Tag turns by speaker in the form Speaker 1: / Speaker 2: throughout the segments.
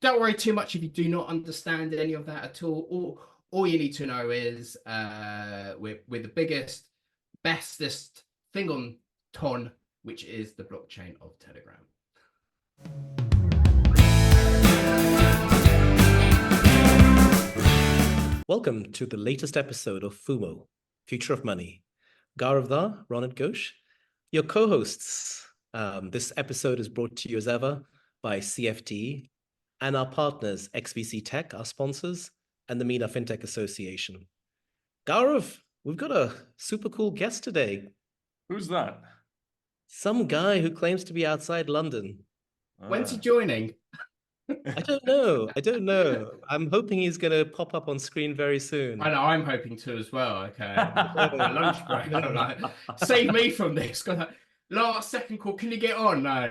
Speaker 1: Don't worry too much if you do not understand any of that at all. All you need to know is we're the biggest, bestest thing on Ton, which is the blockchain of Telegram.
Speaker 2: Welcome to the latest episode of FUMO, Future of Money. Gaurav Dhar, Ronit Ghosh, your co-hosts. This episode is brought to you as ever by CFD and our partners, XVC Tech, our sponsors, and the MENA FinTech Association. Gaurav, we've got a super cool guest today.
Speaker 3: Who's that?
Speaker 2: Some guy who claims to be outside London.
Speaker 1: When's he joining?
Speaker 2: I don't know. I'm hoping he's going to pop up on screen very soon.
Speaker 1: I know, I'm hoping to as well. Okay. Lunch break. I'm like, save me from this. Last second call. Can you get on? No.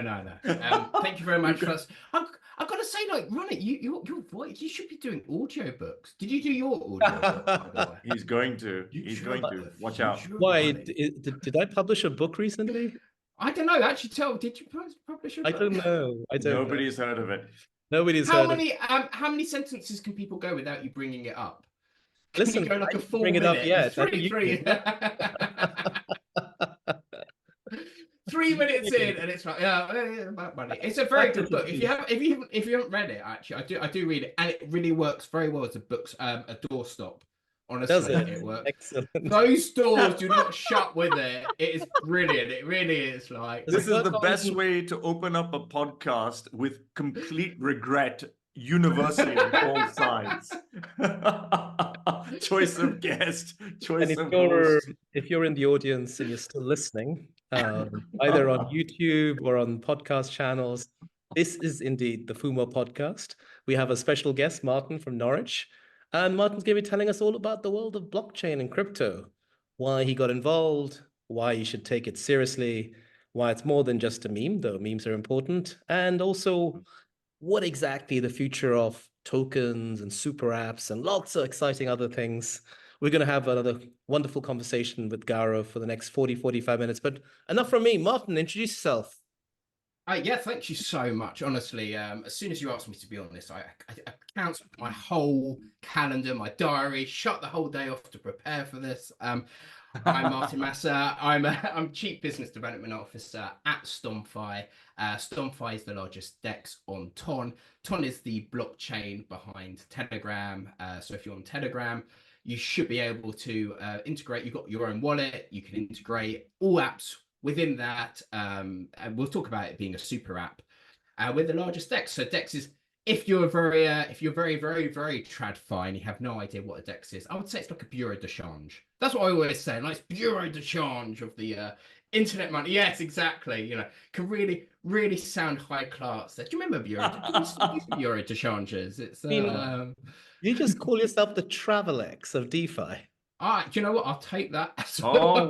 Speaker 1: Thank you very much. I've got to say, like, Ronit, your voice, you should be doing audiobooks. Did you do your audiobook, by the way?
Speaker 3: He's going to. Watch out.
Speaker 2: Why? Did I publish a book recently?
Speaker 1: I don't know. Actually, did you publish a book?
Speaker 2: I don't know.
Speaker 3: Nobody's heard of it.
Speaker 2: Nobody's
Speaker 1: heard
Speaker 2: of
Speaker 1: it. How many sentences can people go without you bringing it up?
Speaker 2: Listen,
Speaker 1: go like a full
Speaker 2: bring it up yet.
Speaker 1: 3 minutes in, and it's like, yeah, about money. It's a very good book. If you haven't read it, actually, I do read it, and it really works very well as a doorstop. Honestly, it works.
Speaker 2: Excellent.
Speaker 1: Those doors do not shut with it. It is brilliant. It really is. Like,
Speaker 3: this is the best way to open up a podcast with complete regret, universally on all sides. Choice of guest, choice of host.
Speaker 2: If you're in the audience and you're still listening, either on YouTube or on podcast channels, this is indeed the FUMO podcast. We have a special guest, Martin from Norwich. And Martin's going to be telling us all about the world of blockchain and crypto, why he got involved, why you should take it seriously, why it's more than just a meme, though memes are important, and also what exactly the future of tokens and super apps and lots of exciting other things. We're going to have another wonderful conversation with Gaurav for the next 45 minutes, but enough from me. Martin, introduce yourself.
Speaker 1: Yeah, thank you so much. Honestly, as soon as you asked me to be honest, I cancelled my whole calendar, my diary, shut the whole day off to prepare for this. I'm Martin Massa. I'm Chief Business Development Officer at STON.Fi. STON.Fi is the largest DEX on Ton. Ton is the blockchain behind Telegram. So if you're on Telegram, you should be able to integrate. You've got your own wallet. You can integrate all apps within that, and we'll talk about it being a super app. We're the largest DEX. So DEX is, if you're very, very, very TradFi and you have no idea what a DEX is, I would say it's like a bureau de change. That's what I always say. Nice bureau de change of the internet money. Yes, exactly. You know, can really, really sound high class. Do you remember bureau de changes? It's
Speaker 2: you just call yourself the Travelex of DeFi.
Speaker 1: Do you know what? I'll take that.
Speaker 3: Oh,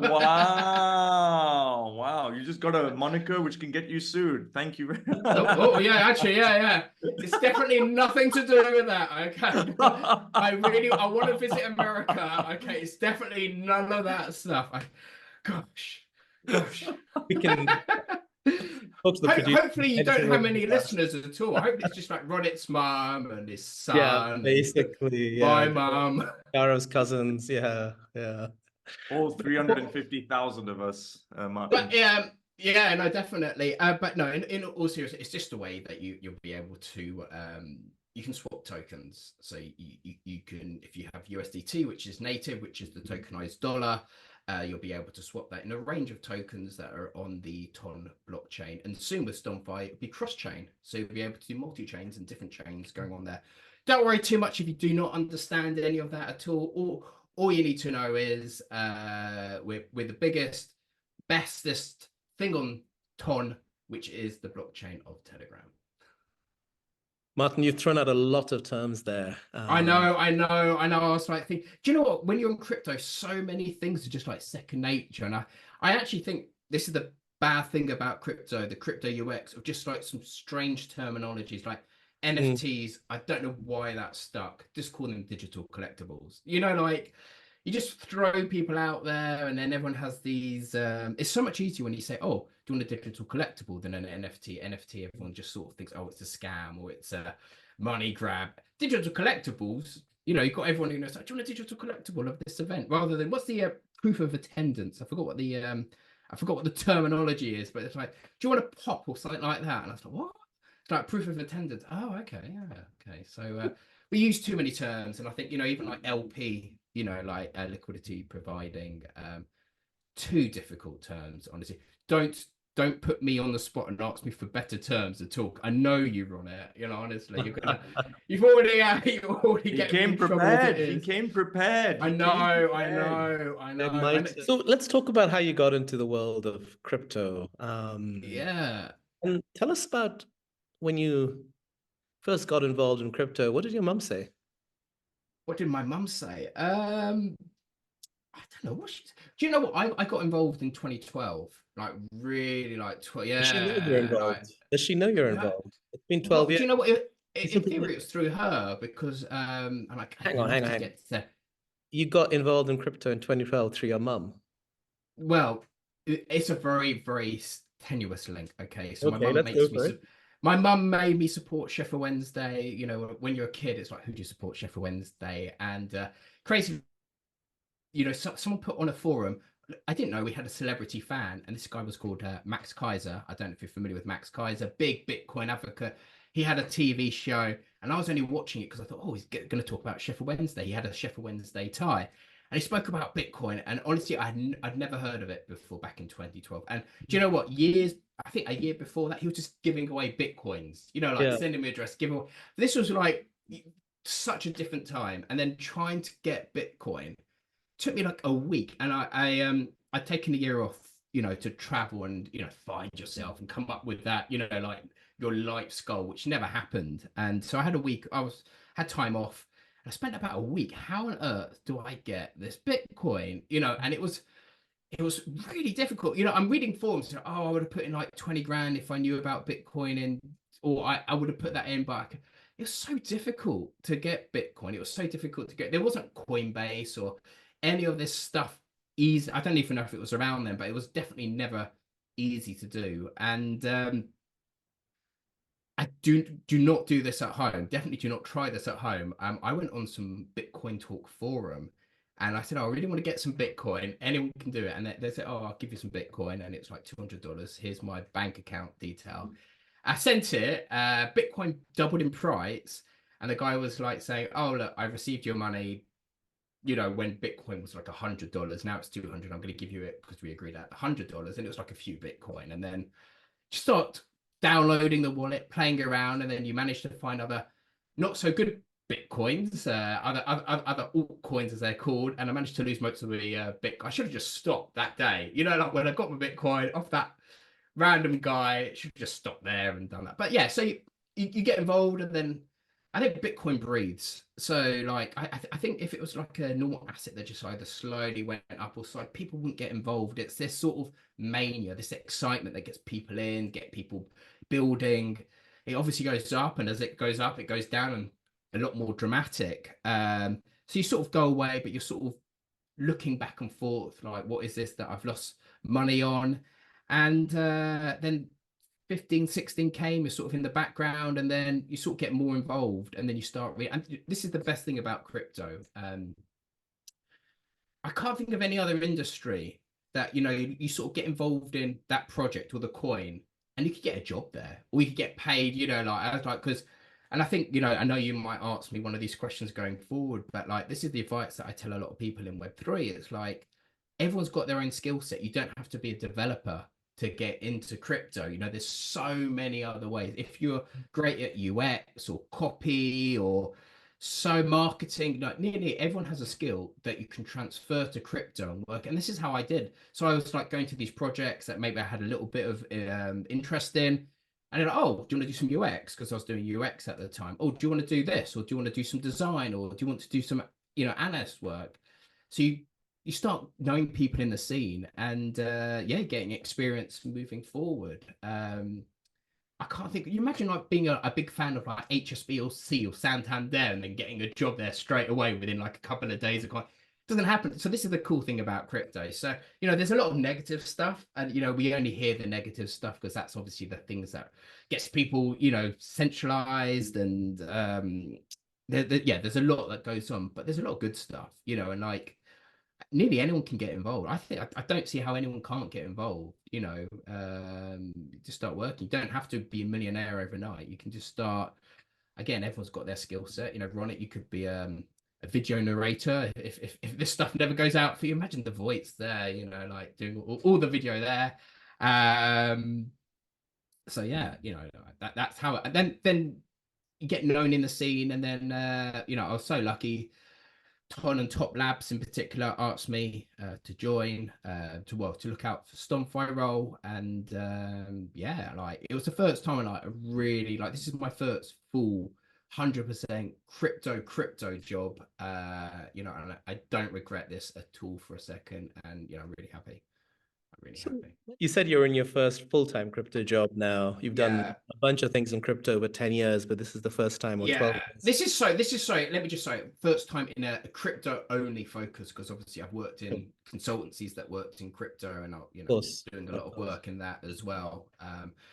Speaker 3: wow. You just got a moniker which can get you sued. Thank you.
Speaker 1: Yeah, actually, yeah. It's definitely nothing to do with that, okay? I want to visit America, okay? It's definitely none of that stuff. Gosh.
Speaker 2: We can...
Speaker 1: Hopefully you don't have many listeners at all. I hope it's just like Ronit's mum and his son.
Speaker 2: Yeah, basically.
Speaker 1: My mum.
Speaker 2: Garav's cousins. Yeah.
Speaker 3: All 350,000 of us, Martin.
Speaker 1: But no, definitely. But no, in all seriousness, it's just a way that you'll be able to you can swap tokens. So you can, if you have USDT, which is native, which is the tokenized dollar, you'll be able to swap that in a range of tokens that are on the Ton blockchain. And soon with STON.Fi, it'll be cross-chain. So you'll be able to do multi-chains and different chains going on there. Don't worry too much if you do not understand any of that at all. All you need to know is we're the biggest, bestest thing on Ton, which is the blockchain of Telegram.
Speaker 2: Martin, you've thrown out a lot of terms there.
Speaker 1: I know. I was like, do you know what? When you're in crypto, so many things are just like second nature. And I actually think this is the bad thing about crypto, the crypto UX, of just like some strange terminologies like NFTs. I don't know why that stuck. Just call them digital collectibles. You know, like you just throw people out there and then everyone has these. It's so much easier when you say, oh, do you want a digital collectible than an NFT? NFT, everyone just sort of thinks, oh, it's a scam or it's a money grab. Digital collectibles, you know, you've got everyone who knows, like, do you want a digital collectible of this event, rather than what's the proof of attendance? I forgot what the terminology is, but it's like, do you want a pop or something like that? And I was like, what? It's like proof of attendance. Oh, okay, yeah, okay. So we use too many terms, and I think, you know, even like LP, you know, like liquidity providing, too difficult terms, honestly. Don't put me on the spot and ask me for better terms to talk. I know you're on it, you know, honestly. You've already
Speaker 3: He
Speaker 1: getting me
Speaker 3: came
Speaker 1: in trouble as it
Speaker 3: prepared. He
Speaker 1: is.
Speaker 3: came prepared.
Speaker 1: I
Speaker 3: He
Speaker 1: know,
Speaker 3: came
Speaker 1: I
Speaker 3: prepared.
Speaker 1: know, I
Speaker 2: There
Speaker 1: know.
Speaker 2: might. So let's talk about how you got into the world of crypto.
Speaker 1: Yeah.
Speaker 2: And tell us about when you first got involved in crypto. What did your mum say?
Speaker 1: What did my mum say? I don't know what she's. Do you know what? I got involved in 2012, like really, like
Speaker 2: Does she know you're
Speaker 1: yeah, like
Speaker 2: involved? Does she know you're
Speaker 1: her.
Speaker 2: involved? It's been
Speaker 1: Well,
Speaker 2: 12
Speaker 1: do
Speaker 2: years.
Speaker 1: you know what?
Speaker 2: It's
Speaker 1: In
Speaker 2: something
Speaker 1: theory,
Speaker 2: that-
Speaker 1: it was through her because I'm like,
Speaker 2: Hang
Speaker 1: we
Speaker 2: on, hang
Speaker 1: need
Speaker 2: on,
Speaker 1: to
Speaker 2: hang on.
Speaker 1: get to.
Speaker 2: You got involved in crypto in 2012 through your mum.
Speaker 1: Well, it's a very, very tenuous link. Okay, so
Speaker 2: Okay, let's go for it.
Speaker 1: my mum made me support Sheffield Wednesday. You know, when you're a kid, it's like, who do you support? Sheffield Wednesday, and crazy. You know, someone put on a forum. I didn't know we had a celebrity fan, and this guy was called Max Kaiser. I don't know if you're familiar with Max Kaiser, big Bitcoin advocate. He had a TV show, and I was only watching it because I thought, oh, he's going to talk about Sheffield Wednesday. He had a Sheffield Wednesday tie, and he spoke about Bitcoin. And honestly, I'd never heard of it before back in 2012. And do you know what? I think a year before that, he was just giving away Bitcoins. You know, like
Speaker 2: Yeah.
Speaker 1: sending me address, give away. This was like such a different time, and then trying to get Bitcoin took me like a week, and I'd taken a year off, you know, to travel and, you know, find yourself and come up with that, you know, like your life's goal, which never happened. And so I had a week. Had time off. And I spent about a week. How on earth do I get this Bitcoin? You know, and it was really difficult. You know, I'm reading forums. So, oh, I would have put in like 20 grand if I knew about Bitcoin, and or I would have put that in, but it was so difficult to get Bitcoin. It was so difficult to get. There wasn't Coinbase or any of this stuff easy. I don't even know if it was around then, but it was definitely never easy to do. And I do not do this at home. Definitely do not try this at home. I went on some Bitcoin Talk forum, and I said, oh, I really want to get some Bitcoin. Anyone can do it. And they said, oh, I'll give you some Bitcoin, and it's like $200. Here's my bank account detail. I sent it. Bitcoin doubled in price, and the guy was like saying, oh, look, I received your money. You know, when Bitcoin was like $100, now it's 200. I'm going to give you it because we agreed at $100, and it was like a few Bitcoin, and then start downloading the wallet, playing around, and then you manage to find other not so good Bitcoins, other altcoins as they're called, and I managed to lose most of the Bitcoin. I should have just stopped that day. You know, like when I got my Bitcoin off that random guy, should have just stopped there and done that. But yeah, so you get involved, and then I think Bitcoin breathes. So like I think if it was like a normal asset that just either slowly went up or slowly, people wouldn't get involved. It's this sort of mania, this excitement that gets people in, get people building. It obviously goes up, and as it goes up, it goes down, and a lot more dramatic. So you sort of go away, but you're sort of looking back and forth, like, what is this that I've lost money on? And then 15, 16 came, is sort of in the background, and then you sort of get more involved, and then you start and this is the best thing about crypto. I can't think of any other industry that, you know, you sort of get involved in that project or the coin, and you could get a job there, or you could get paid, you know, like I was like, because, and I think, you know, I know you might ask me one of these questions going forward, but like, this is the advice that I tell a lot of people in Web3. It's like, everyone's got their own skill set. You don't have to be a developer to get into crypto. You know, there's so many other ways. If you're great at UX or copy or so marketing, like nearly everyone has a skill that you can transfer to crypto and work. And this is how I did. So I was like going to these projects that maybe I had a little bit of interest in. And then, oh, do you want to do some UX? Because I was doing UX at the time. Oh, do you want to do this? Or do you want to do some design? Or do you want to do some, you know, analyst work? So you start knowing people in the scene, and yeah, getting experience moving forward. I can't think. You imagine like being a big fan of like HSBC or Santander, and then getting a job there straight away within like a couple of days. It doesn't happen. So this is the cool thing about crypto. So, you know, there's a lot of negative stuff, and, you know, we only hear the negative stuff because that's obviously the things that gets people, you know, centralized, and yeah, there's a lot that goes on, but there's a lot of good stuff, you know, and like nearly anyone can get involved. I don't see how anyone can't get involved, you know. Just start working. You don't have to be a millionaire overnight. You can just start. Again, everyone's got their skill set, you know. Ron, you could be a video narrator if this stuff never goes out for you. Imagine the voice there, you know, like doing all the video there. So yeah, you know, that's how it, and then you get known in the scene, and then you know, I was so lucky. Ton and Top Labs in particular asked me to join, to look out for STON.Fi role, and yeah, like it was the first time, like I really like, this is my first full 100% crypto job, you know, and I don't regret this at all for a second, and you know, I'm really happy.
Speaker 2: So you said you're in your first full-time crypto job now. You've done
Speaker 1: Yeah.
Speaker 2: a bunch of things in crypto over 10 years, but this is the first time, or 12
Speaker 1: Yeah,
Speaker 2: years.
Speaker 1: this is so let me just say, first time in a crypto only focus, because obviously I've worked in consultancies that worked in crypto, and you know, doing a lot of work in that as well.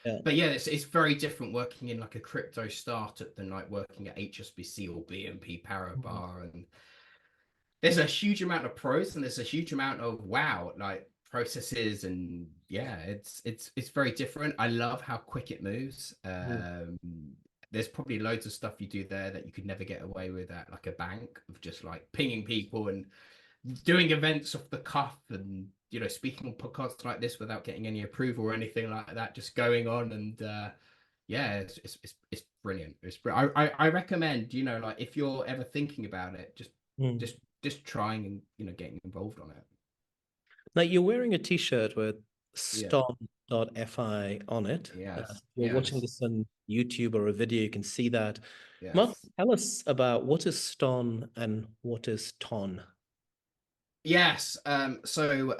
Speaker 2: Yeah.
Speaker 1: But yeah, it's very different working in like a crypto startup than like working at HSBC or BNP Paribas, and there's a huge amount of pros and there's a huge amount of wow, like processes, and yeah, it's very different. I love how quick it moves. There's probably loads of stuff you do there that you could never get away with at like a bank, of just like pinging people and doing events off the cuff, and you know, speaking on podcasts like this without getting any approval or anything like that, just going on, and yeah, it's brilliant. I recommend, you know, like if you're ever thinking about it, just trying and, you know, getting involved on it.
Speaker 2: Now you're wearing a t-shirt with
Speaker 1: Yeah.
Speaker 2: STON.Fi on it.
Speaker 1: Yes.
Speaker 2: You're watching this on YouTube or a video, you can see that. Mark,
Speaker 1: Yes.
Speaker 2: tell us about what is STON and what is TON.
Speaker 1: Yes. So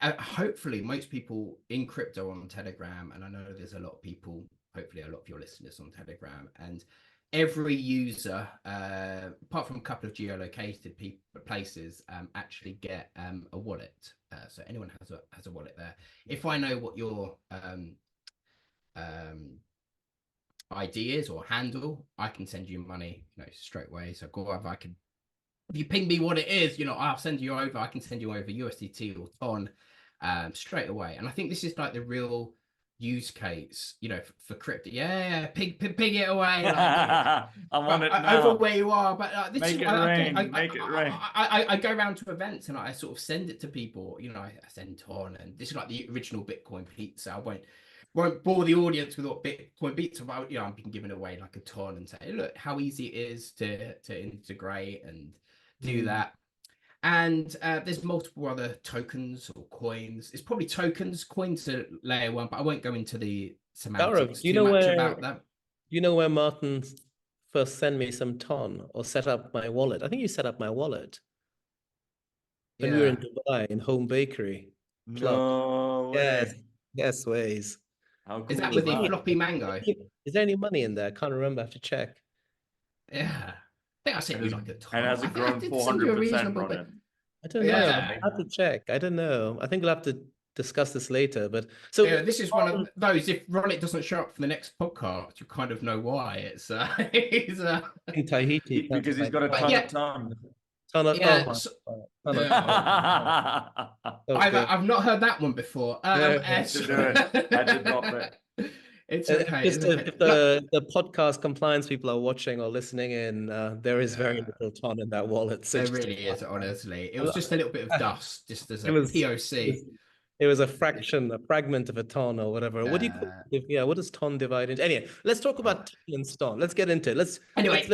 Speaker 1: hopefully most people in crypto on Telegram, and I know there's a lot of people, hopefully a lot of your listeners on Telegram, and every user, apart from a couple of geolocated places, actually get a wallet. So anyone has a wallet there. If I know what your ID is or handle, I can send you money, you know, straight away. So if you ping me what it is, you know, I'll send you over. I can send you over USDT or TON straight away. And I think this is like the real use case, you know, for crypto. Yeah, ping it away. Like,
Speaker 3: I want it now.
Speaker 1: over where you are. But this
Speaker 3: Make
Speaker 1: is
Speaker 3: it
Speaker 1: what
Speaker 3: rain.
Speaker 1: Make
Speaker 3: it rain.
Speaker 1: I go around to events and I sort of send it to people. You know, I send TON, and this is like the original Bitcoin pizza. I won't bore the audience with what Bitcoin beats about. You know, I've been giving away like a ton and say, look how easy it is to integrate and do that. And there's multiple other tokens or coins. It's probably tokens. Coins are layer one, but I won't go into the semantics too much about that.
Speaker 2: You know where Martin first sent me some TON or set up my wallet? I think you set up my wallet when we were in Dubai in Home Bakery Club.
Speaker 3: No way.
Speaker 2: Yes, ways.
Speaker 3: How cool
Speaker 1: is that with the floppy mango?
Speaker 2: Is there any money in there? I can't remember. I have to check.
Speaker 1: Yeah. I think I sent you like a ton.
Speaker 3: And has it grown 400% on it?
Speaker 2: I don't know. I have to check. I don't know. I think we'll have to discuss this later. But so
Speaker 1: yeah, this is one of those. If Rollick doesn't show up for the next podcast, you kind of know why. It's he's
Speaker 2: in Tahiti
Speaker 3: because he's got a ton of time.
Speaker 1: I've not heard that one before.
Speaker 3: I did not.
Speaker 1: It's okay.
Speaker 2: Just if the podcast compliance people are watching or listening in, there is very little ton in that wallet. So
Speaker 1: there really is, honestly. It was just a little bit of dust, just as a POC.
Speaker 2: It was a fragment of a ton or whatever. What do you call it? What does ton divide into? Anyway, let's talk about ton and STON. Let's get into it.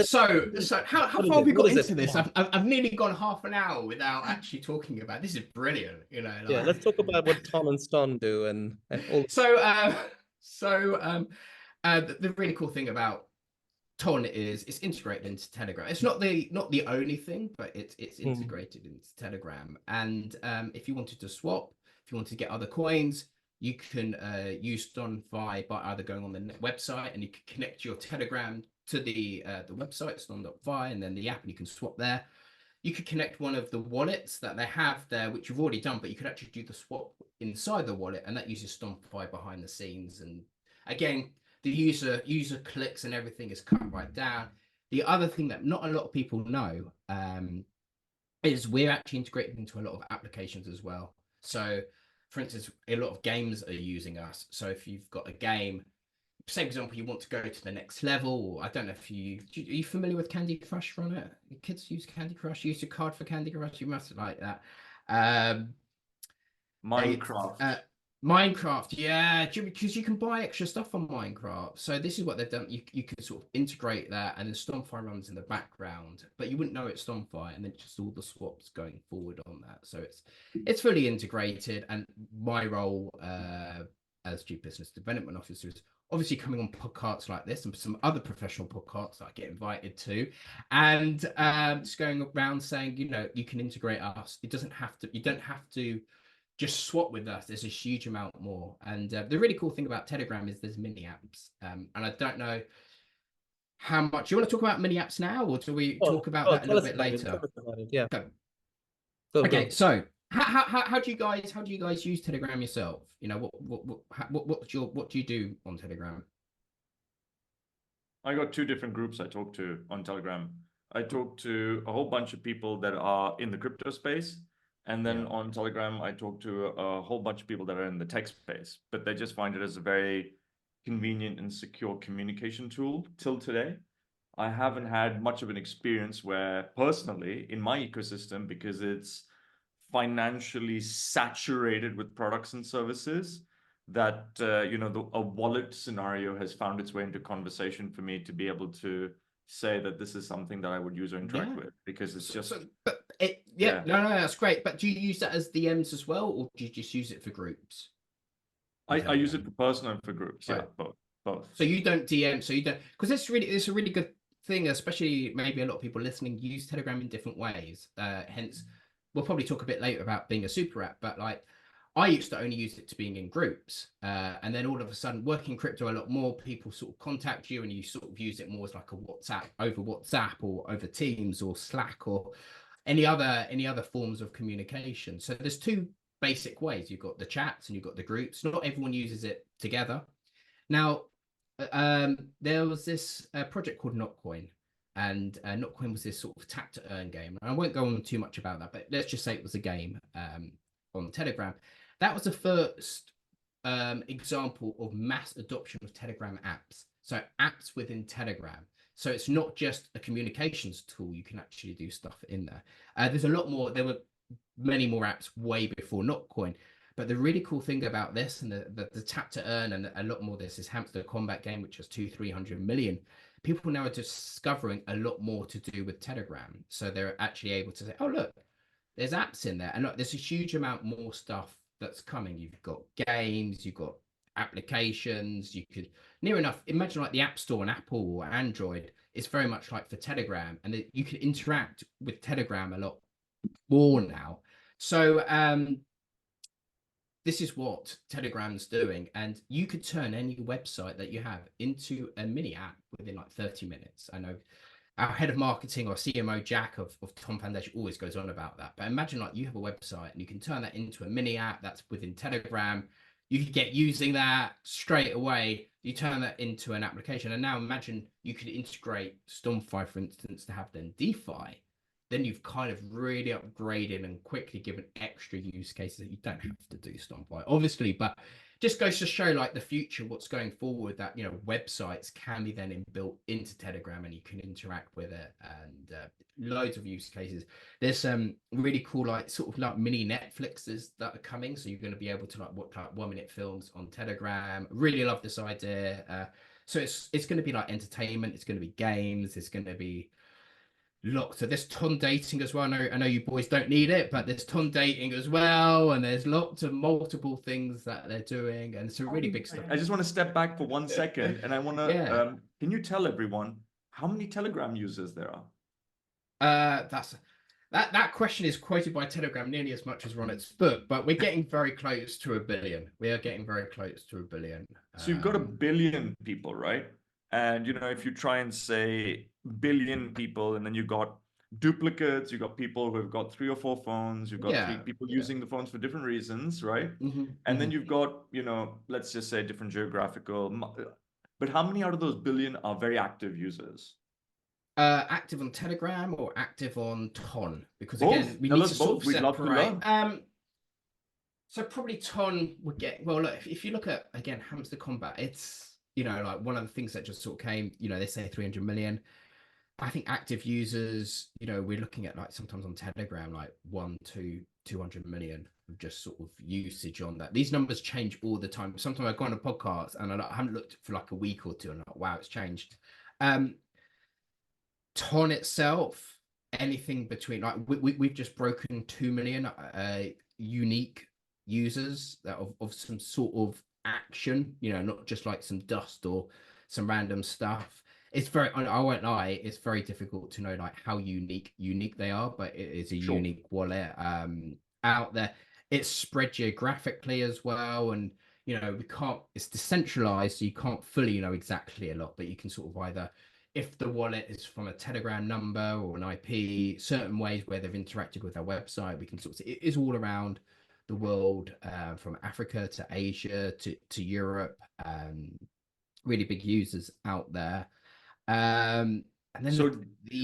Speaker 1: So how far have we got into this? I've nearly gone half an hour without actually talking about this. Is brilliant, you know. Like...
Speaker 2: Yeah, let's talk about what ton and STON do and all.
Speaker 1: So the really cool thing about TON is it's integrated into Telegram. It's not the only thing, but it's integrated into Telegram. And if you wanted to swap, if you want to get other coins, you can use STON.Fi by either going on the website, and you can connect your Telegram to the website STON.Fi, and then the app, and you can swap there. you could connect one of the wallets that they have there, which you've already done, but you could actually do the swap inside the wallet, and that uses STON.Fi behind the scenes. And again, the user clicks and everything is cut right down. The other thing that not a lot of people know is we're actually integrated into a lot of applications as well. So, for instance, a lot of games are using us. So if you've got a game, say for example, you want to go to the next level, or I don't know if are you familiar with Candy Crush, Ron? Kids use Candy Crush, use your card for Candy Crush, you must like that.
Speaker 3: Minecraft.
Speaker 1: Minecraft, yeah, because you can buy extra stuff on Minecraft. So this is what they've done. You can sort of integrate that, and then STON.Fi runs in the background, but you wouldn't know it's STON.Fi, and then just all the swaps going forward on that. So it's fully integrated, and my role as Chief Business Development Officer is obviously coming on podcasts like this and some other professional podcasts that I get invited to, and just going around saying, you can integrate us. You don't have to just swap with us. There's a huge amount more. And the really cool thing about Telegram is there's mini apps. And I don't know how much you want to talk about mini apps now, or do we talk about that a little bit later?
Speaker 2: Yeah.
Speaker 1: Okay.
Speaker 2: Go.
Speaker 1: So how do you guys use Telegram yourself? What do you do on Telegram?
Speaker 3: I got two different groups I talk to on Telegram. I talk to a whole bunch of people that are in the crypto space. And then on Telegram, I talk to a whole bunch of people that are in the tech space, but they just find it as a very convenient and secure communication tool till today. I haven't had much of an experience where personally in my ecosystem, because it's financially saturated with products and services, that a wallet scenario has found its way into conversation for me to be able to say that this is something that I would use or interact with, because it's just
Speaker 1: no, that's great. But do you use that as DMs as well, or do you just use it for groups?
Speaker 3: I use it for personal and for groups.
Speaker 1: Right.
Speaker 3: Yeah, both.
Speaker 1: So you don't DM, so you don't, because it's a really good thing, especially maybe a lot of people listening use Telegram in different ways. Hence, we'll probably talk a bit later about being a super app, but like I used to only use it to being in groups. And then all of a sudden, working crypto, a lot more people sort of contact you and you sort of use it more as like a WhatsApp or over Teams or Slack or any other forms of communication. So there's two basic ways. You've got the chats and you've got the groups. Not everyone uses it together. Now, there was this project called NotCoin, and NotCoin was this sort of tap to earn game. And I won't go on too much about that, but let's just say it was a game on Telegram. That was the first example of mass adoption of Telegram apps. So apps within Telegram. So it's not just a communications tool. You can actually do stuff in there. There's a lot more. There were many more apps way before NotCoin. But the really cool thing about this and the tap to earn and a lot more, this Hamster Combat game, which has 200-300 million. People now are discovering a lot more to do with Telegram. So they're actually able to say, oh, look, there's apps in there. And look, there's a huge amount more stuff that's coming. You've got games, you've got applications. You could near enough imagine like the App Store on Apple or Android. It's very much like for Telegram. And you can interact with Telegram a lot more now. So, this is what Telegram's doing, and you could turn any website that you have into a mini app within like 30 minutes. I know our head of marketing or CMO Jack of Tom Foundation always goes on about that. But imagine like you have a website and you can turn that into a mini app that's within Telegram. You could get using that straight away. You turn that into an application, and now imagine you could integrate STON.Fi, for instance, to have then DeFi. Then you've kind of really upgraded and quickly given extra use cases that you don't have to do STON.Fi, obviously, but just goes to show like the future, what's going forward, that, websites can be then built into Telegram and you can interact with it, and loads of use cases. There's some really cool, like sort of like mini Netflixes that are coming. So you're going to be able to like watch like 1-minute films on Telegram. Really love this idea. So it's going to be like entertainment. It's going to be games. It's going to be lots of this ton dating as well. I know you boys don't need it, but there's ton dating as well, and there's lots of multiple things that they're doing, and it's a really big stuff.
Speaker 3: I just want to step back for 1 second, and I want to can you tell everyone how many Telegram users there are?
Speaker 1: That question is quoted by Telegram nearly as much as Ronnett's book, but we're getting very close to 1 billion. We are getting very close to 1 billion.
Speaker 3: So you've got 1 billion people, right? And if you try and say billion people, and then you got duplicates, you've got people who have got 3 or 4 phones, you've got three
Speaker 1: Yeah,
Speaker 3: people
Speaker 1: yeah.
Speaker 3: using the phones for different reasons, right? And then
Speaker 1: Hmm.
Speaker 3: you've got, let's just say different geographical, but how many out of those billion are very active users?
Speaker 1: Active on Telegram or active on Ton? Because again,
Speaker 3: Both.
Speaker 1: we
Speaker 3: Tell
Speaker 1: need
Speaker 3: us
Speaker 1: to sort
Speaker 3: both.
Speaker 1: of
Speaker 3: We'd love to
Speaker 1: separate.
Speaker 3: learn.
Speaker 1: So probably Ton would get, well, look, if you look at, again, Hamster Combat, it's, like one of the things that just sort of came, they say 300 million. I think active users, we're looking at like sometimes on Telegram, like 200 million of just sort of usage on that. These numbers change all the time. Sometimes I go on a podcast and I haven't looked for like a week or two and I'm like, wow, it's changed. Ton itself, anything between like we've just broken 2 million unique users that of some sort of action, not just like some dust or some random stuff. It's very, I won't lie, it's very difficult to know like how unique they are, but it is a
Speaker 3: Sure.
Speaker 1: unique wallet out there. It's spread geographically as well, and we can't, it's decentralized, so you can't fully know exactly a lot, but you can sort of either, if the wallet is from a Telegram number or an IP, certain ways where they've interacted with our website, we can sort of see it is all around the world, from Africa to Asia to Europe. Really big users out there. And then
Speaker 3: So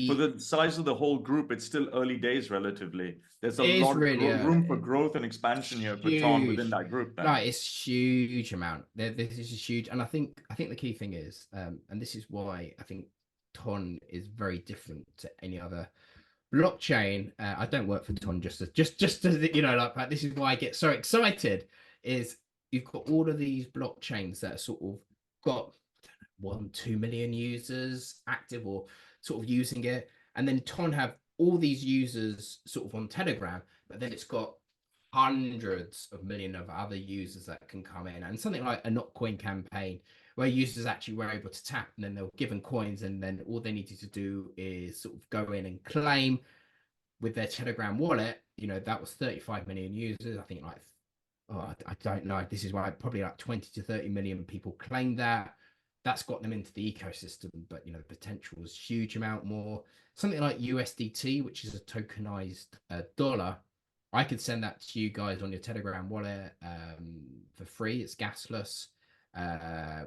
Speaker 3: for
Speaker 1: the
Speaker 3: the size of the whole group, it's still early days relatively. There's a
Speaker 1: it is
Speaker 3: lot of
Speaker 1: really
Speaker 3: room for growth and expansion here for Ton within
Speaker 1: huge.
Speaker 3: that group then.
Speaker 1: Like it's huge amount. This is huge, and I think the key thing is, and this is why I think Ton is very different to any other blockchain. I don't work for Ton, just as like this is why I get so excited. Is you've got all of these blockchains that are sort of got 1-2 million users active or sort of using it, and then Ton have all these users sort of on Telegram, but then it's got hundreds of million of other users that can come in, and something like a NotCoin campaign where users actually were able to tap and then they were given coins, and then all they needed to do is sort of go in and claim with their Telegram wallet. That was 35 million users. I think like, oh, I don't know. This is why probably like 20 to 30 million people claim that. That's got them into the ecosystem, but the potential is huge amount more. Something like USDT, which is a tokenized dollar, I could send that to you guys on your Telegram wallet for free. It's gasless,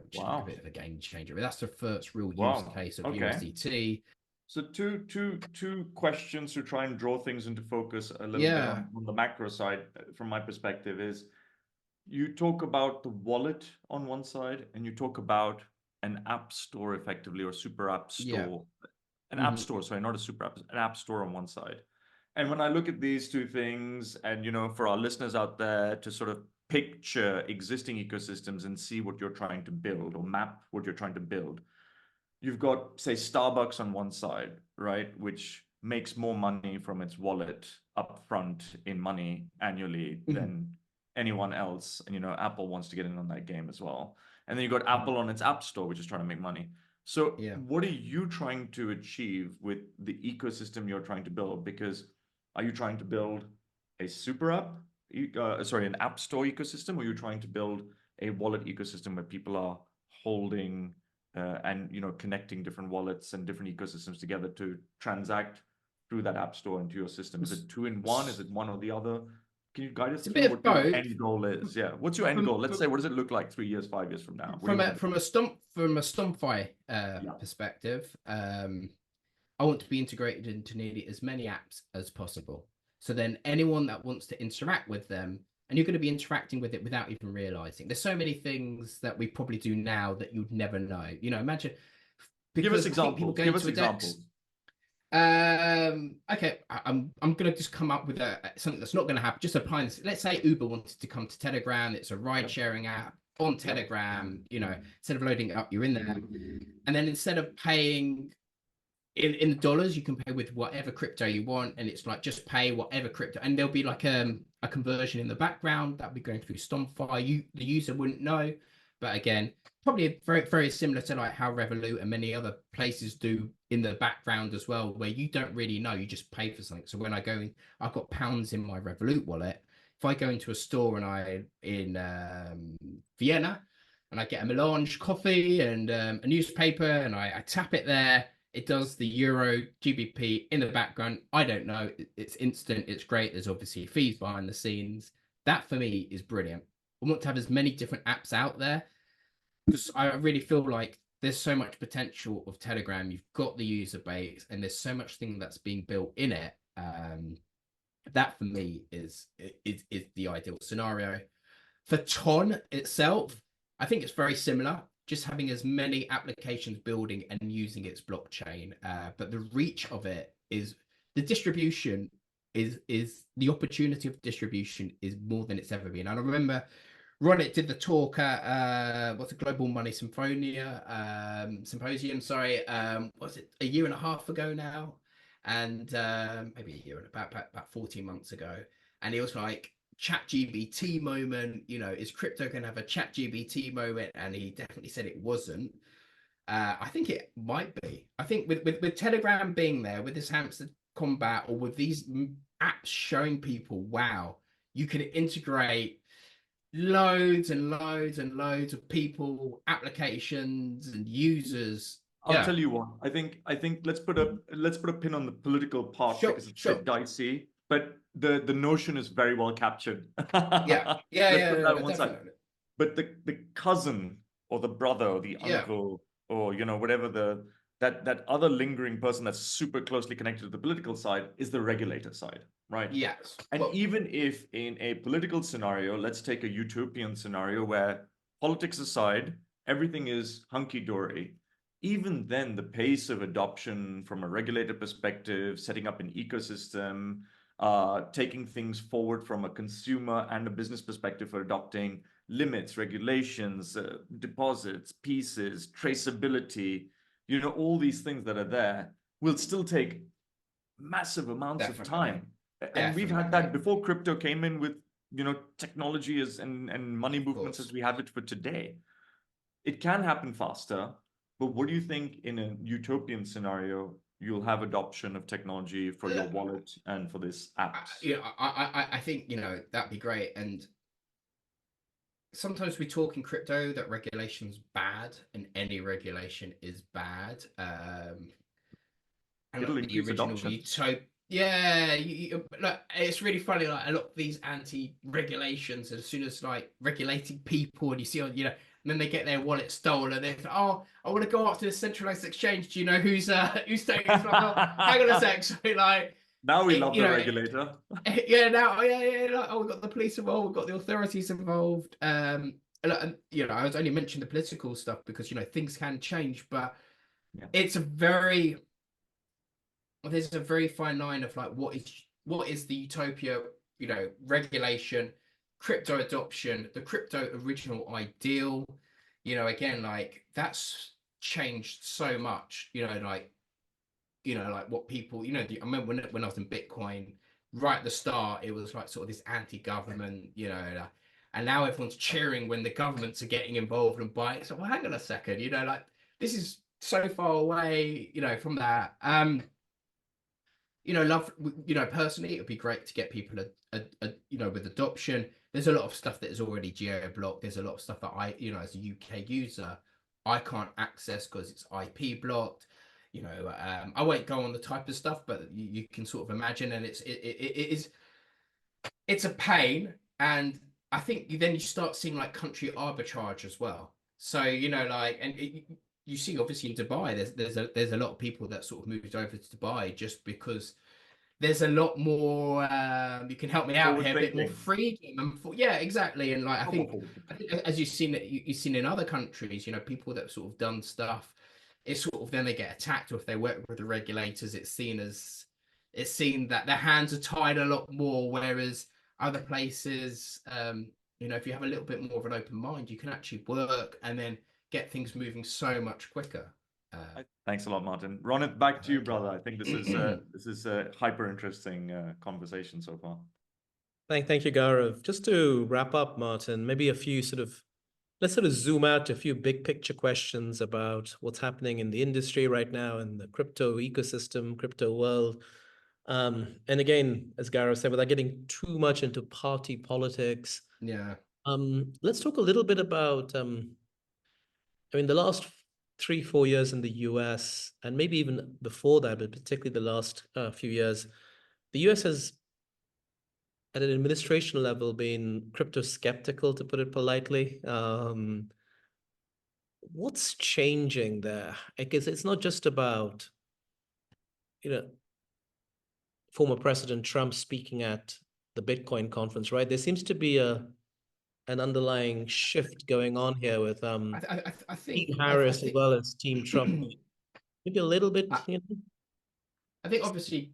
Speaker 1: which is like a bit of a game changer. But that's the first real use case of
Speaker 3: Okay.
Speaker 1: USDT.
Speaker 3: So two questions to try and draw things into focus a little bit
Speaker 1: Yeah.
Speaker 3: on the macro side from my perspective is you talk about the wallet on one side and you talk about an app store effectively or super app store. An app store, sorry, not a super app, an app store on one side. And when I look at these two things, and for our listeners out there to sort of picture existing ecosystems and see what you're trying to build or map what you're trying to build, you've got, say, Starbucks on one side, right, which makes more money from its wallet upfront in money annually than anyone else. And Apple wants to get in on that game as well. And then you've got Apple on its app store, which is trying to make money. So what are you trying to achieve with the ecosystem you're trying to build? Because are you trying to build a super app, an app store ecosystem, or are you trying to build a wallet ecosystem where people are holding and connecting different wallets and different ecosystems together to transact through that app store into your system? Is it 2 in 1? Is it one or the other? Can you guide us
Speaker 1: It's a
Speaker 3: through
Speaker 1: bit of
Speaker 3: what your
Speaker 1: both.
Speaker 3: end goal is? Yeah, what's your end goal? Let's say, what does it look like 3 years, 5 years from now? What do you want
Speaker 1: From a STON.Fi perspective, I want to be integrated into nearly as many apps as possible. So then anyone that wants to interact with them, and you're going to be interacting with it without even realizing. There's so many things that we probably do now that you'd never know. Imagine.
Speaker 3: Give us
Speaker 1: Because I think people
Speaker 3: examples.
Speaker 1: go
Speaker 3: Give
Speaker 1: into
Speaker 3: us
Speaker 1: a DEX.
Speaker 3: examples.
Speaker 1: Okay, I'm gonna just come up with something that's not going to happen. Just applying this. Let's say Uber wanted to come to Telegram. It's a ride-sharing app on Telegram. Instead of loading it up, you're in there, and then instead of paying in the dollars, you can pay with whatever crypto you want, and it's like just pay whatever crypto, and there'll be like a conversion in the background that'll be going through STON.Fi. The user wouldn't know, but again, probably very very similar to like how Revolut and many other places do in the background as well, where you don't really know, you just pay for something. So when I go in, I've got pounds in my Revolut wallet. If I go into a store and I in Vienna and I get a melange coffee and a newspaper and I tap it there, It does the Euro GBP in the background. I don't know. It's instant. It's great. There's obviously fees behind the scenes. That for me is brilliant. I want to have as many different apps out there because I really feel like there's so much potential of Telegram. You've got the user base, and there's so much thing that's being built in it. That for me is the ideal scenario. For Ton itself, I think it's very similar, just having as many applications building and using its blockchain. But the reach of it is the distribution is the opportunity of distribution is more than it's ever been. And I remember Ronit did the talk at what's a Global Money Symposium, sorry, was it a year and a half ago now? And maybe a year and about 14 months ago. And he was like, ChatGPT moment, you know, is crypto going to have a ChatGPT moment? And he definitely said it wasn't. I think it might be. I think with Telegram being there, with this hamster combat, or with these apps showing people, wow, you can integrate loads and loads and loads of people, applications, and users.
Speaker 3: I'll tell you what. I think let's put a pin on the political part because it's a bit dicey. But the notion is very well captured.
Speaker 1: Yeah,
Speaker 3: Let's put that on one
Speaker 1: definitely.
Speaker 3: side. But the cousin or the brother or the uncle or whatever that other lingering person that's super closely connected to the political side is the regulator side, right?
Speaker 1: Yes.
Speaker 3: And even if in a political scenario, let's take a utopian scenario where politics aside, everything is hunky-dory. Even then, the pace of adoption from a regulator perspective, setting up an ecosystem, taking things forward from a consumer and a business perspective for adopting limits, regulations, deposits, pieces, traceability, all these things that are there will still take massive amounts of time. And we've had that before crypto came in with, technology and money movements as we have it for today. It can happen faster, but what do you think in a utopian scenario you'll have adoption of technology for your wallet and for this app?
Speaker 1: I think, that'd be great. And sometimes we talk in crypto that regulation's bad, and any regulation is bad. And
Speaker 3: it'll
Speaker 1: like the
Speaker 3: increase
Speaker 1: original
Speaker 3: adoption.
Speaker 1: look, it's really funny. Like a lot of these anti-regulations, as soon as like regulating people, and you see and then they get their wallet stolen. They're like, oh, I want to go up to the centralized exchange. Do you know who's taking this? Like, oh, hang on a sec. So like,
Speaker 3: now we love the regulator.
Speaker 1: Like, oh, we've got the police involved, we've got the authorities involved. I was only mentioning the political stuff because things can change, but there's a very fine line of like what is the utopia, regulation, crypto adoption, the crypto original ideal. Again, like that's changed so much. Like what people, I remember when I was in Bitcoin, right at the start, it was like sort of this anti-government, and now everyone's cheering when the governments are getting involved and buying. So, well, hang on a second, like this is so far away, from that. Personally, it'd be great to get people with adoption. There's a lot of stuff that is already geo-blocked. There's a lot of stuff that I, as a UK user, I can't access because it's IP blocked. I won't go on the type of stuff, but you can sort of imagine, and it's a pain. And I think you start seeing like country arbitrage as well. So you see obviously in Dubai, there's a lot of people that sort of moved over to Dubai just because there's a lot more. You can help me out here, a bit more freedom. Exactly. And like I think as you've seen in other countries, people that have sort of done stuff, it's sort of then they get attacked, or if they work with the regulators, it's seen that their hands are tied a lot more. Whereas other places, if you have a little bit more of an open mind, you can actually work and then get things moving so much quicker.
Speaker 3: Thanks a lot, Martin. Ronit, back to you, brother. I think this is a hyper interesting conversation so far.
Speaker 2: Thank you, Gaurav. Just to wrap up, Martin, maybe let's zoom out to a few big picture questions about what's happening in the industry right now, in the crypto ecosystem, crypto world. And again, as Gaurav said, without getting too much into party politics, let's talk a little bit about, the last 3-4 years in the US, and maybe even before that, but particularly the last few years, the US has, at an administration level, been crypto skeptical, to put it politely. What's changing there? I guess it's not just about, former President Trump speaking at the Bitcoin conference, right? There seems to be an underlying shift going on here with
Speaker 1: I think
Speaker 2: Pete
Speaker 1: I
Speaker 2: Harris as
Speaker 1: think
Speaker 2: well as Team Trump. Maybe a little bit,
Speaker 1: I think obviously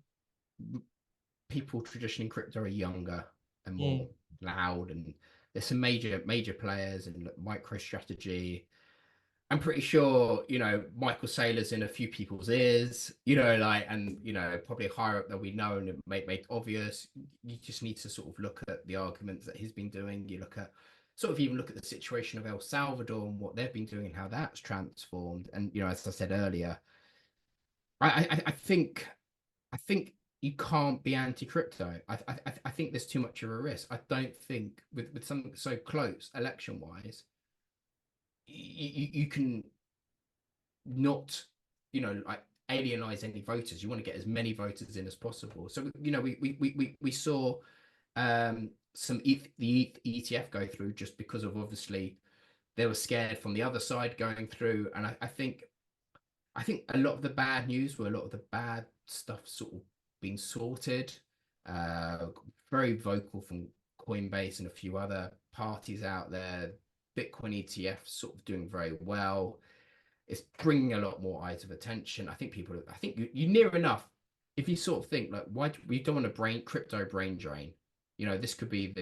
Speaker 1: people traditionally in crypto are younger and more loud, and there's some major players and MicroStrategy. I'm pretty sure, Michael Saylor's in a few people's ears, and, probably higher up that we know and it make obvious. You just need to sort of look at the arguments that he's been doing. You even look at the situation of El Salvador and what they've been doing and how that's transformed. And, as I said earlier, I think you can't be anti-crypto. I think there's too much of a risk. I don't think with something so close election-wise, you can not, like alienize any voters. You want to get as many voters in as possible. So, we saw some the ETF go through just because of, obviously, they were scared from the other side going through. And I think a lot of the bad news, were a lot of the bad stuff sort of being sorted. Very vocal from Coinbase and a few other parties out there. Bitcoin ETF sort of doing very well. It's bringing a lot more eyes of attention. I think you near enough. If you sort of think, like, why we don't want a crypto brain drain. This could be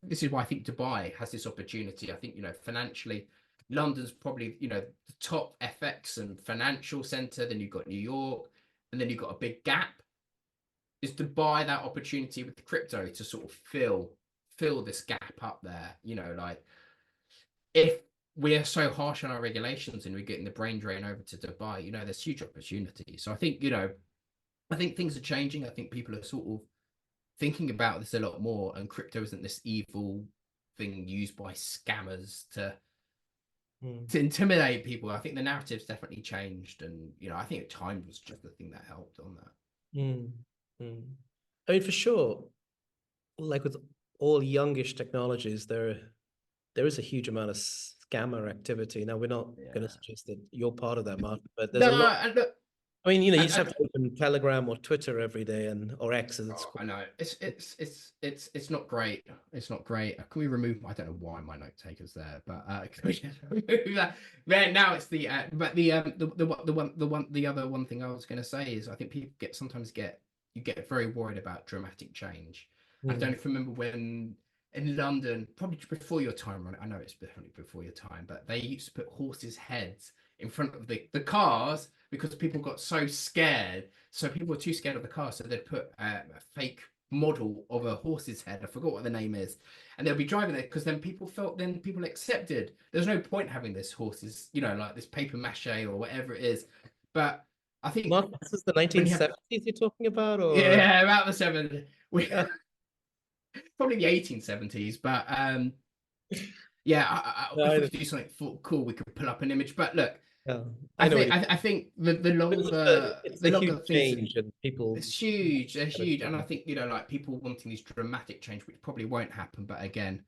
Speaker 1: this is why I think Dubai has this opportunity. I think, financially, London's probably, the top FX and financial center. Then you've got New York, and then you've got a big gap. Is to buy that opportunity with the crypto to sort of fill this gap up there. Like, if we're so harsh on our regulations and we're getting the brain drain over to Dubai, there's huge opportunity. So I think, things are changing. I think people are sort of thinking about this a lot more, and crypto isn't this evil thing used by scammers to intimidate people. I think the narrative's definitely changed, and I think time was just the thing that helped on that.
Speaker 2: I mean, for sure, like with all youngish technologies, there is a huge amount of scammer activity. Now, we're not going to suggest that you're part of that, Mark, but there's a lot.
Speaker 1: Look,
Speaker 2: I mean, you just have to open Telegram or Twitter every day, or X as it's called.
Speaker 1: I know it's not great. It's not great. Can we remove? I don't know why my note taker's there, but can we just remove that? Then now it's the other one thing I was going to say is, I think people sometimes get very worried about dramatic change. I don't know if you remember when in London, probably before your time, Ron. I know it's definitely before your time, but they used to put horses' heads in front of the cars because people got so scared. So people were too scared of the car, so they'd put a fake model of a horse's head. I forgot what the name is, and they'll be driving there because then people accepted. There's no point having this horses, like this paper mache or whatever it is. But I think,
Speaker 2: Mark, this is the 1970s you're talking about, or
Speaker 1: yeah, about the 70s. Probably the 1870s, but yeah, if we could do something cool, we could pull up an image. But look, I think the longer
Speaker 2: it's
Speaker 1: the
Speaker 2: a
Speaker 1: longer
Speaker 2: huge
Speaker 1: things,
Speaker 2: change, and people,
Speaker 1: it's huge. They're huge, and I think, like, people wanting these dramatic change, which probably won't happen. But again,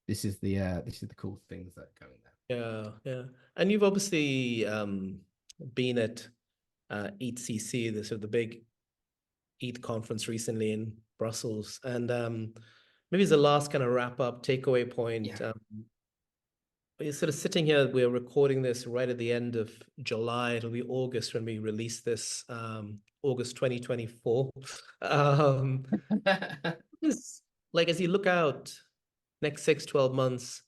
Speaker 1: this is the cool things that are going there.
Speaker 2: Yeah. And you've obviously been at ETHCC, the sort of the big ETH conference recently in Brussels, and maybe as the last kind of wrap up takeaway point.
Speaker 1: Yeah.
Speaker 2: We're sort of sitting here, we're recording this right at the end of July. It'll be August when we release this, August 2024. Like, as you look out next 6-12 months,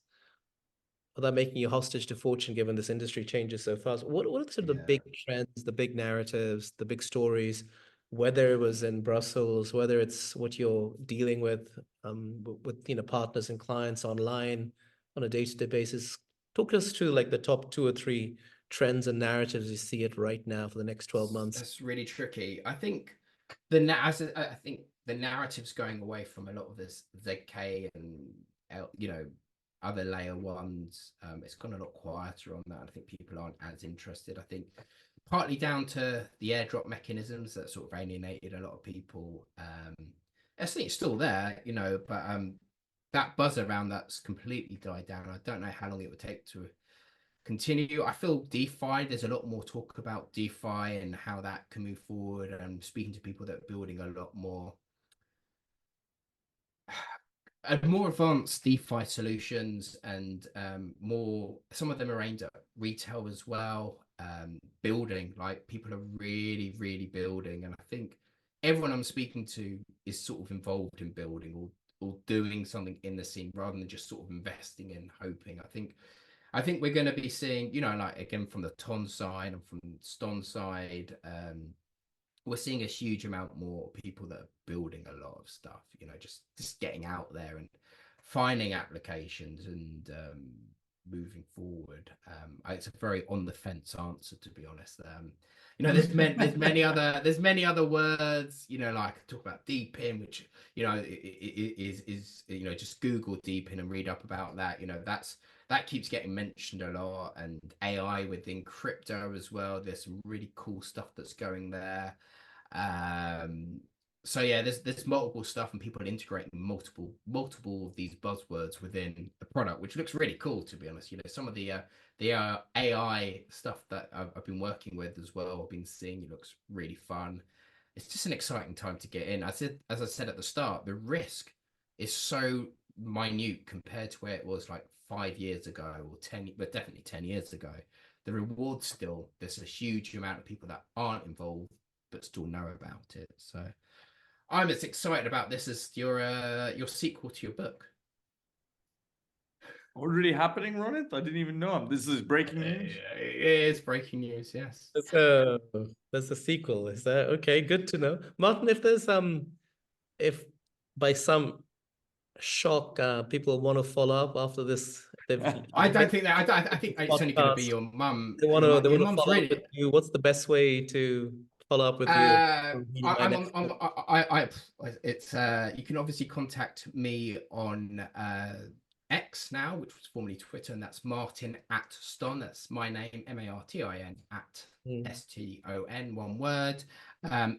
Speaker 2: without making you hostage to fortune, given this industry changes so fast, what are sort of the big trends, the big narratives, the big stories, whether it was in Brussels, whether it's what you're dealing with partners and clients online on a day-to-day basis? Talk us through, like, the top 2 or 3 trends and narratives you see it right now for the next 12 months.
Speaker 1: That's really tricky. I think the narrative's going away from a lot of this ZK and other layer ones, it's gone a lot quieter on that. I think people aren't as interested. I think partly down to the airdrop mechanisms that sort of alienated a lot of people. I think it's still there, you know, but that buzz around that's completely died down. I don't know how long it would take to continue. I feel DeFi, there's a lot more talk about DeFi and how that can move forward. And speaking to people that are building a lot more advanced DeFi solutions, and some of them are aimed at retail as well. Building, like people are really building, and I think everyone I'm speaking to is sort of involved in building or doing something in the scene rather than just sort of investing and hoping. I think we're going to be seeing, you know, like again from the TON side and from STON side, we're seeing a huge amount more people that are building a lot of stuff, you know, just getting out there and finding applications and moving forward. It's a very on the fence answer, to be honest. You know, there's many other words, you know, like talk about deepin, which, you know, is you know, just Google deepin and read up about that. You know, that keeps getting mentioned a lot, and AI within crypto as well. There's some really cool stuff that's going there. So yeah, there's multiple stuff, and people are integrating multiple of these buzzwords within the product, which looks really cool, to be honest. You know, some of the AI stuff that I've been working with as well, I've been seeing, it looks really fun. It's just an exciting time to get in. As I said at the start, the risk is so minute compared to where it was like 5 years ago or 10, but definitely 10 years ago. The reward still, there's a huge amount of people that aren't involved but still know about it. So I'm as excited about this as your sequel to your book.
Speaker 3: Already happening, Ronit? I didn't even know. This is breaking news.
Speaker 1: It is breaking news, yes.
Speaker 2: There's a sequel, is there? Okay, good to know. Martin, if there's if by some shock people want to follow up after this,
Speaker 1: I don't think that. I think it's only going to be your mum.
Speaker 2: They want to
Speaker 1: Your
Speaker 2: follow up with you. What's the best way to follow up with you?
Speaker 1: It's you can obviously contact me on X now, which was formerly Twitter, and that's Martin at Ston. That's my name, Martin at STON, one word.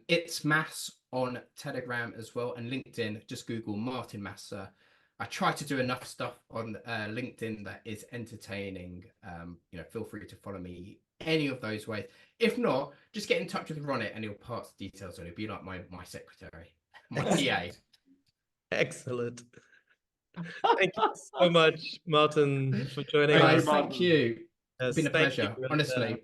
Speaker 1: It's Mass on Telegram as well, and LinkedIn. Just Google Martin Massa. I try to do enough stuff on LinkedIn that is entertaining. You know, feel free to follow me any of those ways. If not, just get in touch with Ronit and he'll pass the details on. He'll be like my secretary, my PA.
Speaker 2: Excellent. Thank you so much, Martin, for joining us.
Speaker 1: Thank you. It's been a pleasure, honestly.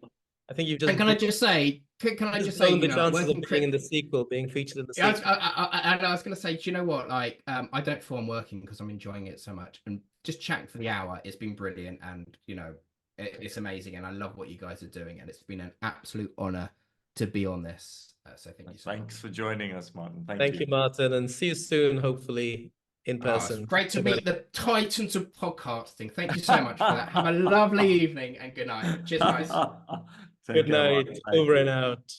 Speaker 2: I think you've just.
Speaker 1: And can I just say,
Speaker 2: you know, the chances of being in the sequel, being featured in the sequel.
Speaker 1: I was going to say, do you know what? Like, I don't feel I'm working because I'm enjoying it so much, and just chatting for the hour, it's been brilliant, and you know, it's amazing, and I love what you guys are doing, and it's been an absolute honor to be on this. So thank you so much.
Speaker 3: Thanks for joining us, Martin.
Speaker 2: Thank you, Martin, and see you soon, hopefully in person.
Speaker 1: It's great to meet the titans of podcasting. Thank you so much for that. Have a lovely evening and good night. Cheers, guys.
Speaker 2: Good night. Over and out.